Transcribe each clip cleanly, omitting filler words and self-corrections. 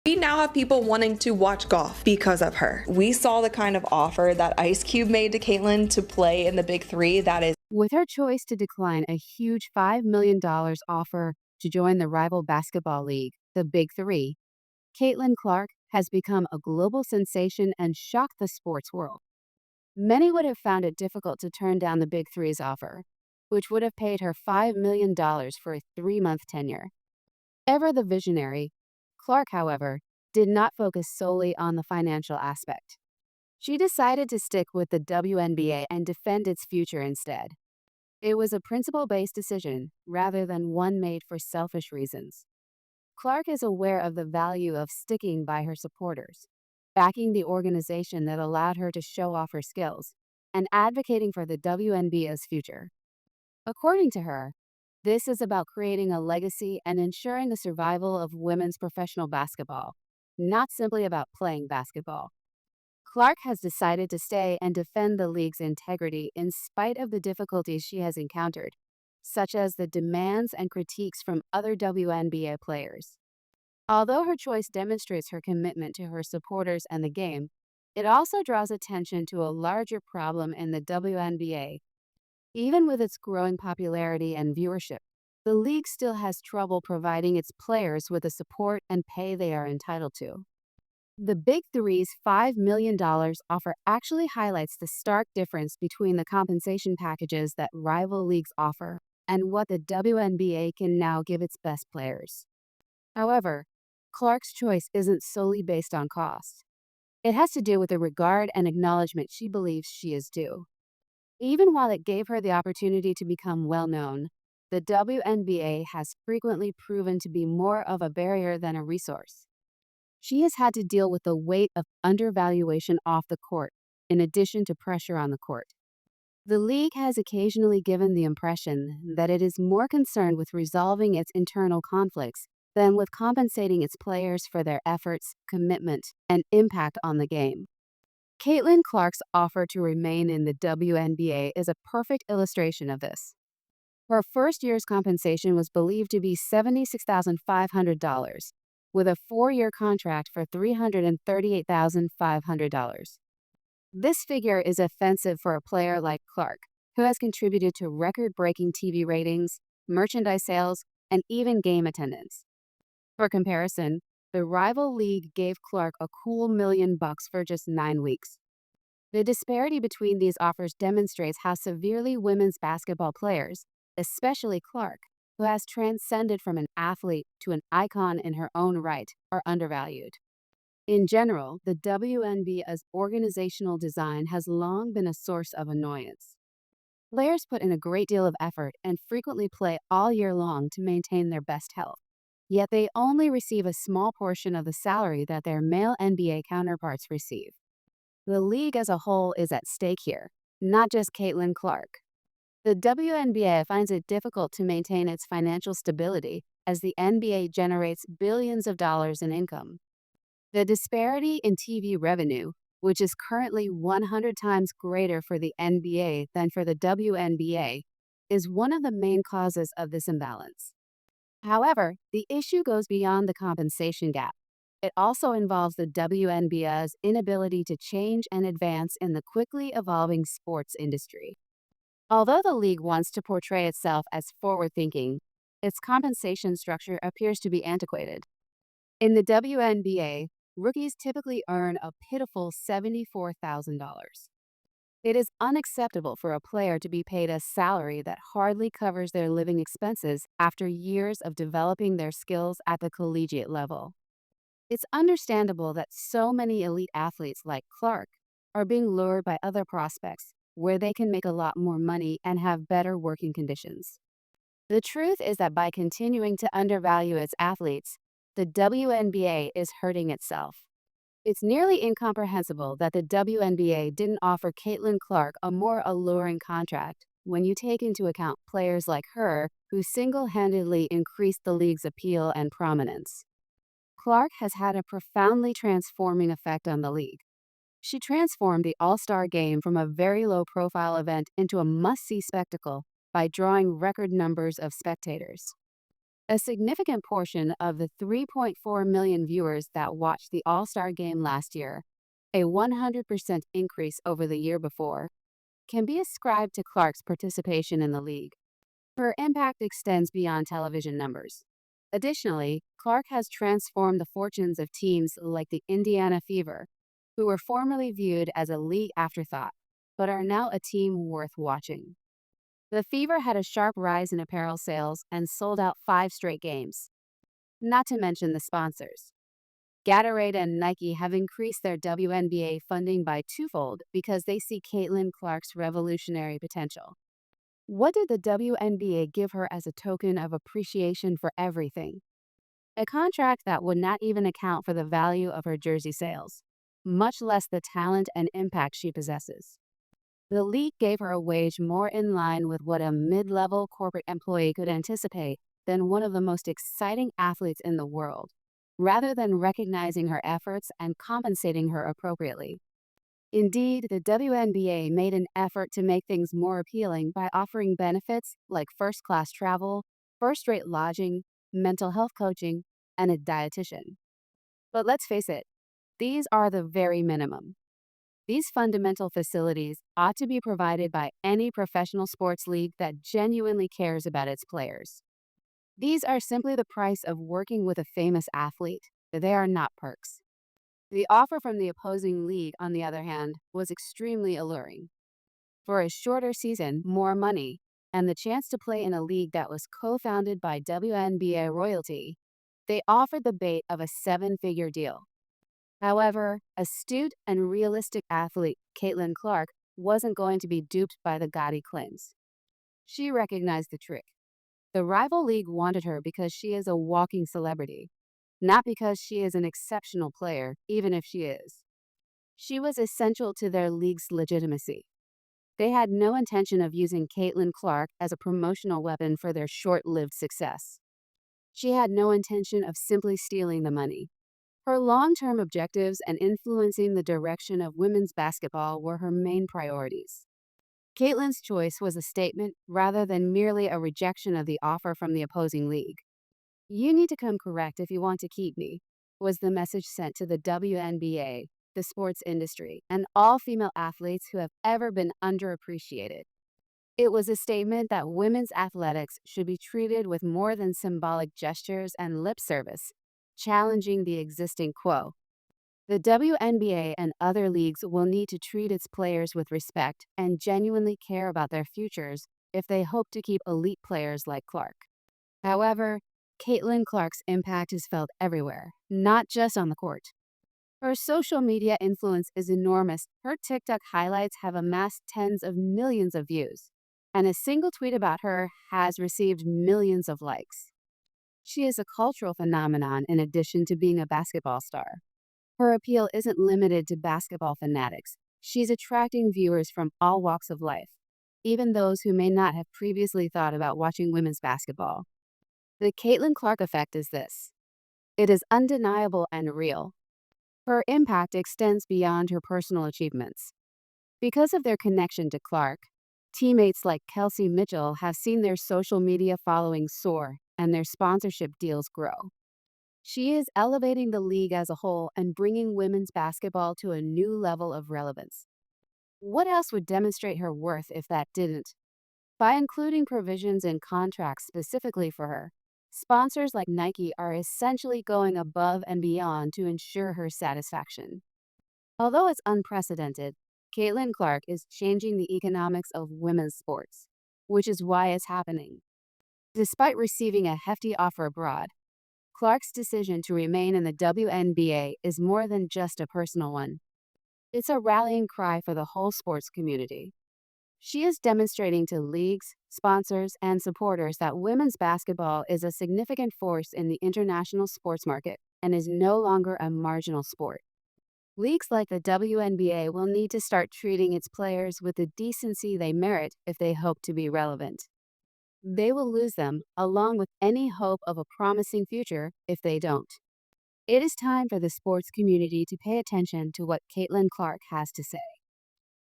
We now have people wanting to watch golf because of her. We saw the kind of offer that Ice Cube made to Caitlyn to play in the Big Three. That is With her choice to decline a huge $5 million offer to join the rival basketball league, the Big Three, Caitlin Clark has become a global sensation and shocked the sports world. Many would have found it difficult to turn down the Big Three's offer, which would have paid her $5 million for a 3-month tenure. Ever the visionary, Clark, however, did not focus solely on the financial aspect. She decided to stick with the WNBA and defend its future instead. It was a principle based decision rather than one made for selfish reasons. Clark is aware of the value of sticking by her supporters, backing the organization that allowed her to show off her skills, and advocating for the WNBA's future. According to her, this is about creating a legacy and ensuring the survival of women's professional basketball, not simply about playing basketball. Clark has decided to stay and defend the league's integrity in spite of the difficulties she has encountered, such as the demands and critiques from other WNBA players. Although her choice demonstrates her commitment to her supporters and the game, it also draws attention to a larger problem in the WNBA. Even with its growing popularity and viewership, the league still has trouble providing its players with the support and pay they are entitled to. The Big Three's $5 million offer actually highlights the stark difference between the compensation packages that rival leagues offer and what the WNBA can now give its best players. However, Clark's choice isn't solely based on cost. It has to do with the regard and acknowledgement she believes she is due. Even while it gave her the opportunity to become well known, the WNBA has frequently proven to be more of a barrier than a resource. She has had to deal with the weight of undervaluation off the court, in addition to pressure on the court. The league has occasionally given the impression that it is more concerned with resolving its internal conflicts than with compensating its players for their efforts, commitment, and impact on the game. Caitlin Clark's offer to remain in the WNBA is a perfect illustration of this. Her first year's compensation was believed to be $76,500, with a 4-year contract for $338,500. This figure is offensive for a player like Clark, who has contributed to record breaking TV ratings, merchandise sales, and even game attendance. For comparison, the rival league gave Clark a cool $1 million for just 9 weeks. The disparity between these offers demonstrates how severely women's basketball players, especially Clark, who has transcended from an athlete to an icon in her own right, are undervalued. In general, the WNBA's organizational design has long been a source of annoyance. Players put in a great deal of effort and frequently play all year long to maintain their best health. Yet they only receive a small portion of the salary that their male NBA counterparts receive. The league as a whole is at stake here, not just Caitlin Clark. The WNBA finds it difficult to maintain its financial stability as the NBA generates billions of dollars in income. The disparity in TV revenue, which is currently 100 times greater for the NBA than for the WNBA, is one of the main causes of this imbalance. However, the issue goes beyond the compensation gap. It also involves the WNBA's inability to change and advance in the quickly evolving sports industry. Although the league wants to portray itself as forward thinking, its compensation structure appears to be antiquated. In the WNBA, rookies typically earn a pitiful $74,000. It is unacceptable for a player to be paid a salary that hardly covers their living expenses after years of developing their skills at the collegiate level. It's understandable that so many elite athletes like Clark are being lured by other prospects where they can make a lot more money and have better working conditions. The truth is that by continuing to undervalue its athletes, the WNBA is hurting itself. It's nearly incomprehensible that the WNBA didn't offer Caitlin Clark a more alluring contract when you take into account players like her who single-handedly increased the league's appeal and prominence. Clark has had a profoundly transforming effect on the league. She transformed the All-Star Game from a very low-profile event into a must-see spectacle by drawing record numbers of spectators. A significant portion of the 3.4 million viewers that watched the All Star game last year, a 100% increase over the year before, can be ascribed to Clark's participation in the league. Her impact extends beyond television numbers. Additionally, Clark has transformed the fortunes of teams like the Indiana Fever, who were formerly viewed as a league afterthought, but are now a team worth watching. The Fever had a sharp rise in apparel sales and sold out 5 straight games. Not to mention the sponsors. Gatorade and Nike have increased their WNBA funding by twofold because they see Caitlin Clark's revolutionary potential. What did the WNBA give her as a token of appreciation for everything? A contract that would not even account for the value of her jersey sales, much less the talent and impact she possesses. The league gave her a wage more in line with what a mid-level corporate employee could anticipate than one of the most exciting athletes in the world, rather than recognizing her efforts and compensating her appropriately. Indeed, the WNBA made an effort to make things more appealing by offering benefits like first class travel, first rate lodging, mental health coaching, and a dietitian. But let's face it, these are the very minimum. These fundamental facilities ought to be provided by any professional sports league that genuinely cares about its players. These are simply the price of working with a famous athlete. They are not perks. The offer from the opposing league, on the other hand, was extremely alluring. For a shorter season, more money, and the chance to play in a league that was co-founded by WNBA royalty, they offered the bait of a 7-figure deal. However, astute and realistic athlete Caitlin Clark wasn't going to be duped by the gaudy claims. She recognized the trick. The rival league wanted her because she is a walking celebrity, not because she is an exceptional player, even if she is. She was essential to their league's legitimacy. They had no intention of using Caitlin Clark as a promotional weapon for their short-lived success. She had no intention of simply stealing the money. Her long-term objectives and influencing the direction of women's basketball were her main priorities. Caitlin's choice was a statement rather than merely a rejection of the offer from the opposing league. "You need to come correct if you want to keep me," was the message sent to the WNBA, the sports industry, and all female athletes who have ever been underappreciated. It was a statement that women's athletics should be treated with more than symbolic gestures and lip service, challenging the existing quo. The WNBA and other leagues will need to treat its players with respect and genuinely care about their futures if they hope to keep elite players like Clark. However, Caitlin Clark's impact is felt everywhere, not just on the court. Her social media influence is enormous. Her TikTok highlights have amassed tens of millions of views, and a single tweet about her has received millions of likes. She is a cultural phenomenon in addition to being a basketball star. Her appeal isn't limited to basketball fanatics. She's attracting viewers from all walks of life, even those who may not have previously thought about watching women's basketball. The Caitlin Clark effect is this. It is undeniable and real. Her impact extends beyond her personal achievements. Because of their connection to Clark, teammates like Kelsey Mitchell have seen their social media following soar and their sponsorship deals grow. She is elevating the league as a whole and bringing women's basketball to a new level of relevance. What else would demonstrate her worth if that didn't? By including provisions in contracts specifically for her, sponsors like Nike are essentially going above and beyond to ensure her satisfaction. Although it's unprecedented, Caitlin Clark is changing the economics of women's sports, which is why it's happening. Despite receiving a hefty offer abroad, Clark's decision to remain in the WNBA is more than just a personal one. It's a rallying cry for the whole sports community. She is demonstrating to leagues, sponsors, and supporters that women's basketball is a significant force in the international sports market and is no longer a marginal sport. Leagues like the WNBA will need to start treating its players with the decency they merit if they hope to be relevant. They will lose them, along with any hope of a promising future, if they don't. It is time for the sports community to pay attention to what Caitlin Clark has to say.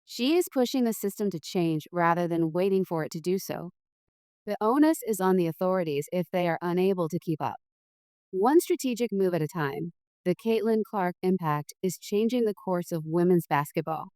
She is pushing the system to change rather than waiting for it to do so. The onus is on the authorities if they are unable to keep up. One strategic move at a time, the Caitlin Clark impact is changing the course of women's basketball.